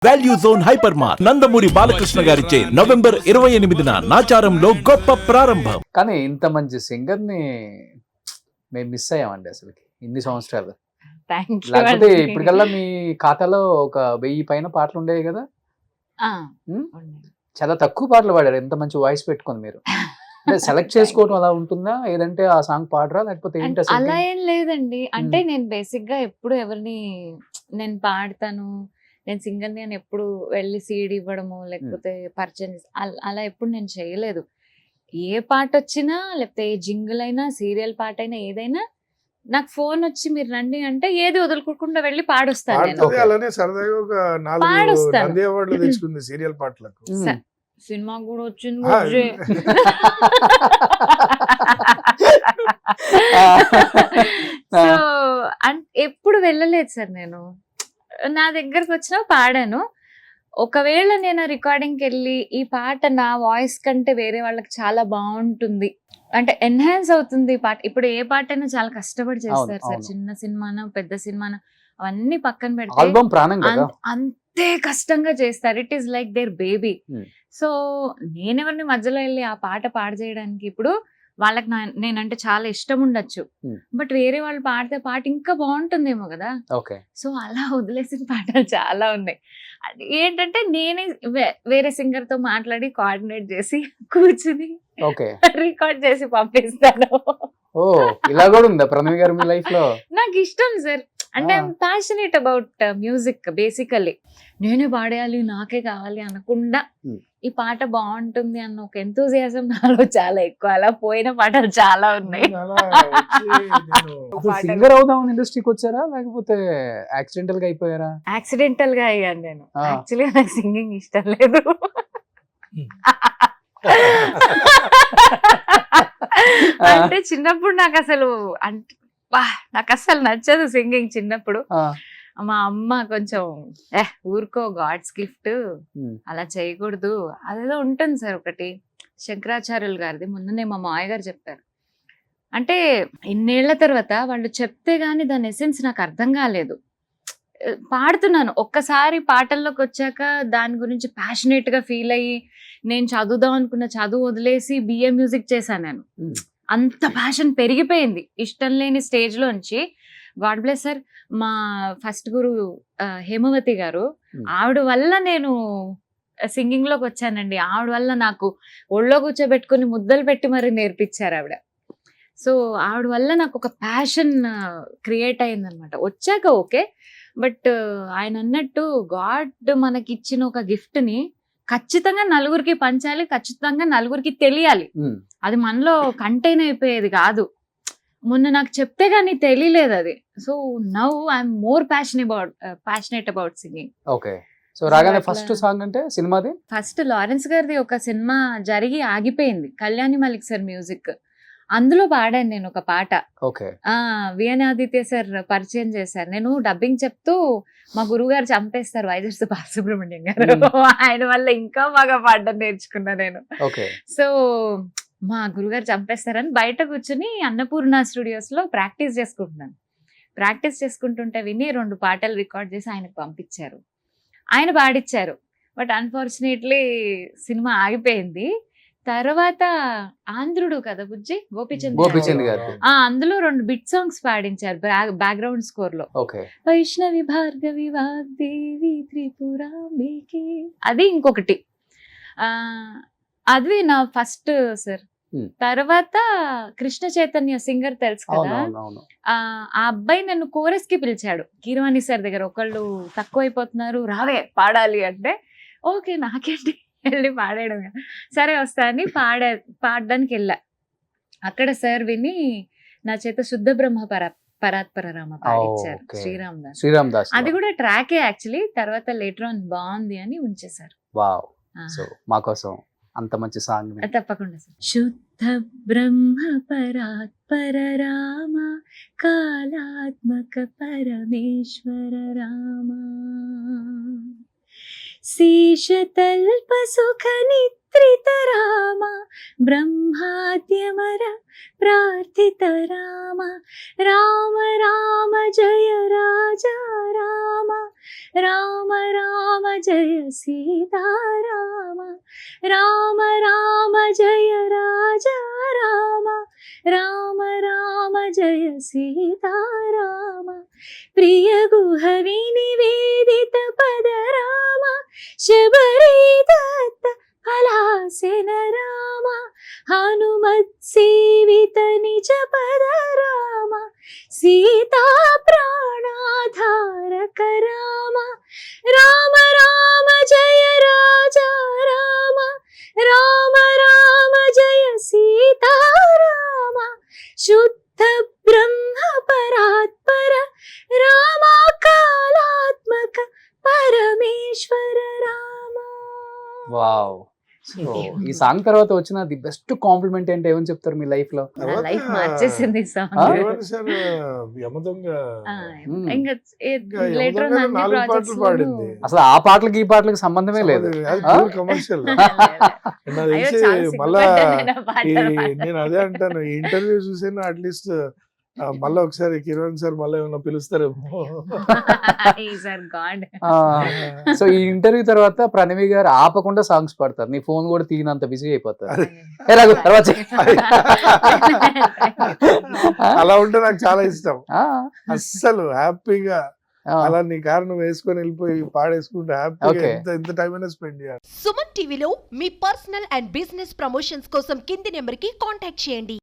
Value zone hyper mart Nandamuri Balakrishna గారిచే November 28న నాచారంలో గొప్ప ప్రారంభం. కానీ ఇంత మంచి సింగర్ ని మేము మిస్ అయ్యామండి అసలుకి ఇన్ని సంవత్సరాలు. థ్యాంక్ యూ లేకపోతే అండి. ఇప్పటికల్లా మీ ఖాతాలో ఒక 1000 పైన పాటలు ఉండేవి కదా. ఆ, ఉమ్? ఉన్నాయి. చాలా తక్కువ పాటలు పాడారు ఎంత మంచి వాయిస్ పెట్టుకొని మీరు. అంటే సెలెక్ట్ చేసుకోవడం అలా ఉంటుందా, ఏదంటే ఆ సాంగ్ పాడరా లేకపోతే ఏంటి అసలు? అలా ఏం లేదండి. అంటే నేను బేసిక్ గా ఎప్పుడు ఎవరిని నేను పాడతాను, నేను సింగర్ ని అని ఎప్పుడు వెళ్ళి సీడీ ఇవ్వడము లేకపోతే పరిచయం అలా ఎప్పుడు నేను చేయలేదు. ఏ పాట వచ్చినా లేకపోతే ఏ జింగిల్ అయినా సీరియల్ పాట అయినా ఏదైనా నాకు ఫోన్ వచ్చి మీరు రండి అంటే ఏది వదులుకోకుండా వెళ్ళి పాడొస్తాను నేను. Okay. అలానే సరదాగా ఒక 4 పాడొస్తాను. నంది అవార్డులు తెచ్చుకుంది సీరియల్ పాటలకు. ఉమ్. సినిమా కూడా వచ్చింది ఆ, బుజ్జి. సో ఎప్పుడు వెళ్ళలేదు సార్ నేను. నా దగ్గరకు వచ్చినా పాడాను. ఒకవేళ నేను రికార్డింగ్కి వెళ్ళి ఈ పాట నా వాయిస్ కంటే వేరే వాళ్ళకి చాలా బాగుంటుంది అంటే ఎన్హాన్స్ అవుతుంది ఈ పాట. ఇప్పుడు ఏ పాట అయినా చాలా కష్టపడి చేస్తారు సార్. అవును. చిన్న సినిమానో పెద్ద సినిమానో అవన్నీ పక్కన పెడితే ఆల్బమ్ ప్రాణం కదా. అంతే కష్టంగా చేస్తారు. It is like their baby. Hmm. So నేనెవరిని మధ్యలో వెళ్ళి ఆ పాట పాడు చేయడానికి, ఇప్పుడు వాళ్ళకి నేనంటే చాలా ఇష్టం ఉండొచ్చు, Hmm. బట్ వేరే వాళ్ళు పాడితే పాట ఇంకా బాగుంటుందేమో కదా. ఓకే. సో అలా వదిలేసిన పాటలు చాలా ఉన్నాయి. అది ఏంటంటే నేనే వేరే సింగర్ తో మాట్లాడి కోఆర్డినేట్ చేసి కూర్చుని ఓకే. రికార్డ్ చేసి పంపిస్తాను. ఓ ఇలా కూడా ఉందా ప్రణవి గారు మీ లైఫ్ లో? నాకు ఇష్టం సార్. అంటే I'm passionate about music basically. నేనే పాడేయాలి నాకే కావాలి అనకుండా Hmm. ఈ పాట బాగుంటుంది అన్న ఒక ఎంతూజియాజం నాలో చాలా ఎక్కువ. అలా పోయిన పాటలు చాలా ఉన్నాయి. అలా వచ్చి నేను సింగర్ అవుదామని ఇండస్ట్రీకి వచ్చారా లేకపోతే యాక్సిడెంటల్ గా అయిపోయారా? యాక్సిడెంటల్ గా అయ్యాను నేను. ఆ. యాక్చువల్లీ నాకు సింగింగ్ ఇష్టం లేదు. అంటే చిన్నప్పుడు నాకు అసలు అంటే నాకు అసలు నచ్చదు సింగింగ్ చిన్నప్పుడు. ఆ. మా అమ్మ కొంచెం ఊరుకో గాడ్స్ గిఫ్ట్ ఉమ్. అలా చేయకూడదు అదేదో ఉంటుంది సార్. ఒకటి శంకరాచార్యులు గారిది మొన్ననే మా మామయ్య గారు చెప్పారు. అంటే ఇన్నేళ్ల తర్వాత వాళ్ళు చెప్తే గానీ దాని ఎసెన్స్ నాకు అర్థం కాలేదు. పాడుతున్నాను ఒక్కసారి పాటల్లోకి వచ్చాక దాని గురించి ప్యాషనేట్ గా ఫీల్ అయ్యి నేను చదువుదాం అనుకున్న చదువు వదిలేసి బిఏ మ్యూజిక్ చేశాను నేను. ఉమ్. అంత ప్యాషన్ పెరిగిపోయింది ఇష్టం లేని స్టేజ్ లోంచి. గాడ్ బ్లెస్ సార్ మా ఫస్ట్ గురు హేమవతి గారు, Hmm. ఆవిడ వల్ల నేను సింగింగ్ లోకి వచ్చానండి. ఆవిడ వల్ల నాకు ఒళ్ళో కూర్చోబెట్టుకుని ముద్దలు పెట్టి మరి నేర్పించారు ఆవిడ. సో ఆవిడ వల్ల నాకు ఒక ప్యాషన్ క్రియేట్ అయిందనమాట. వచ్చాక ఓకే, బట్ ఆయన అన్నట్టు గాడ్ మనకి ఇచ్చిన ఒక గిఫ్ట్ ని ఖచ్చితంగా నలుగురికి పంచాలి, ఖచ్చితంగా నలుగురికి తెలియాలి. ఉమ్. అది మనలో కంటైన్ అయిపోయేది కాదు. మొన్న నాకు చెప్తే గానీ తెలియలేదు అది. So now I'm more passionate about singing. Okay. So రాగానే అట్లా- ఫస్ట్ సాంగ్ అంటే సినిమాది? ఫస్ట్ లారెన్స్ గారిది ఒక సినిమా జరిగి ఆగిపోయింది, కళ్యాణి మలిక్ సార్ మ్యూజిక్. అందులో పాడాను నేను ఒక పాట. ఓకే. విఎన్ ఆదిత్య సార్ పరిచయం చేశారు. నేను డబ్బింగ్ చెప్తూ మా గురువు గారు చంపేస్తారు వైజర్స్ బాలసుబ్రహ్మణ్యం గారు. ఆయన వల్ల ఇంకా బాగా పాడడం నేర్చుకున్నా నేను. ఓకే. సో మా గురుగారు చంపేస్తారని బయట కూర్చుని అన్నపూర్ణ స్టూడియోస్ లో ప్రాక్టీస్ చేసుకుంటున్నాను. ప్రాక్టీస్ చేసుకుంటుంటే విని 2 పాటలు రికార్డ్ చేసి ఆయనకు పంపించారు. ఆయన పాడిచ్చారు. బట్ అన్ఫార్చునేట్లీ సినిమా ఆగిపోయింది. తర్వాత ఆంధ్రుడు కదా బుజ్జి, గోపిచంద్ గారు. అందులో 2 బిట్ సాంగ్స్ పాడించారు బ్యాక్గ్రౌండ్ స్కోర్ లో. ఓకే. వైష్ణవి భార్గవి వాగ్దేవి త్రిపురాంబికే అది ఇంకొకటి. అది నా ఫస్ట్ సార్. Hmm. తర్వాత కృష్ణ చైతన్య సింగర్ తెలుసు కదా, అవునవును. ఆ అబ్బాయి నన్ను కోరస్ కి పిలిచాడు కీరవాణి సార్ దగ్గర. ఒకళ్ళు తక్కువైపోతున్నారు రావే పాడాలి అంటే ఓకే నాకేంటి వెళ్ళి పాడేయడం కదా. సరే వస్తా అని పాడడానికి వెళ్ళా. అక్కడ సార్ విని నా చేత శుద్ధ బ్రహ్మ పరాత్పర రామ పాడించారు. okay. శ్రీరామ్ దాస్. దాస్. అది కూడా ట్రాకే యాక్చువల్లీ. తర్వాత లేటర్ ఆన్ బాగుంది అని ఉంచేశారు. వావ్. ఆ. సో మా కోసం అంత మంచి సాంగ్ తప్పకుండా సార్. శుద్ధ బ్రహ్మ పరాత్పర రామ కాలాత్మక పరమేశ్వర రామ శేషతల్పసుఖనిద్రిత రామ బ్రహ్మాద్యమర ప్రార్థిత రామ రామ రామ జయ రాజా రామ రామ రామ జయ సీతారామ రామ రామ జయ రాజా రామ రామ రామ జయ సీతారామ ప్రియ గుహ వినివేదిత పద రామ శబరి దత్త ఫలాసెన రామ హనుమత్ సేవిత నిజ పద రామ సీతా ప్రాణాధారక రామ రామ రామ జయ రాజా రామ రామ రామ జయ సీతారామ శుద్ధ బ్రహ్మ పరాత్పర రామ కాలాత్మక పరమేశ్వర రామ. వావ్. సో ఈ సాంగ్ తర్వాత వచ్చిన ది బెస్ట్ కాంప్లిమెంట్ ఏంటి, ఏమని చెప్తారు మీ లైఫ్ లో? నా లైఫ్ మార్చేసింది సాంగ్. సార్ యమదొంగ ఇంకా ఇంకా లేటర్ యమదొంగ అన్ని 4 పాటలు ప్రాజెక్ట్స్ పాడింది. అసలు ఆ పాటలకి ఈ పాటలకి సంబంధమే లేదు. కమర్షియల్ నాకు అయ్యో, తెలిసి చాలా మళ్ళా సిగ్గుపడ్డాను ఆ పాటలు నేను అదే అంటాను, ఈ ఇంటర్వ్యూ చూసాను అట్లీస్ట్ మళ్ళీ ఒకసారి కిరణ్ సార్ మళ్ళీ ఏమన్నా పిలుస్తారేమో. ఈసారి గాడ్. సో ఈ ఇంటర్వ్యూ తర్వాత ప్రణవి గారు ఆపకుండా సాంగ్స్ పాడతారు, నీ ఫోన్ కూడా తీయనంత బిజీ అయిపోతారు. ఏ రఘు, తర్వాత చెయ్. అలా ఉంటే నాకు చాలా ఇష్టం. ఆ, అస్సలు హ్యాపీగా ఆ. అలా నీ కారణం వేసుకొని వెళ్ళిపోయి పాడేసుకుంటే హ్యాపీగా Okay. ఎంత టైం అయినా స్పెండ్ చేయాలి. సుమన్ టీవీలో మీ పర్సనల్ అండ్ బిజినెస్ ప్రమోషన్స్ కోసం కింది నెంబర్కి కాంటాక్ట్ చేయండి.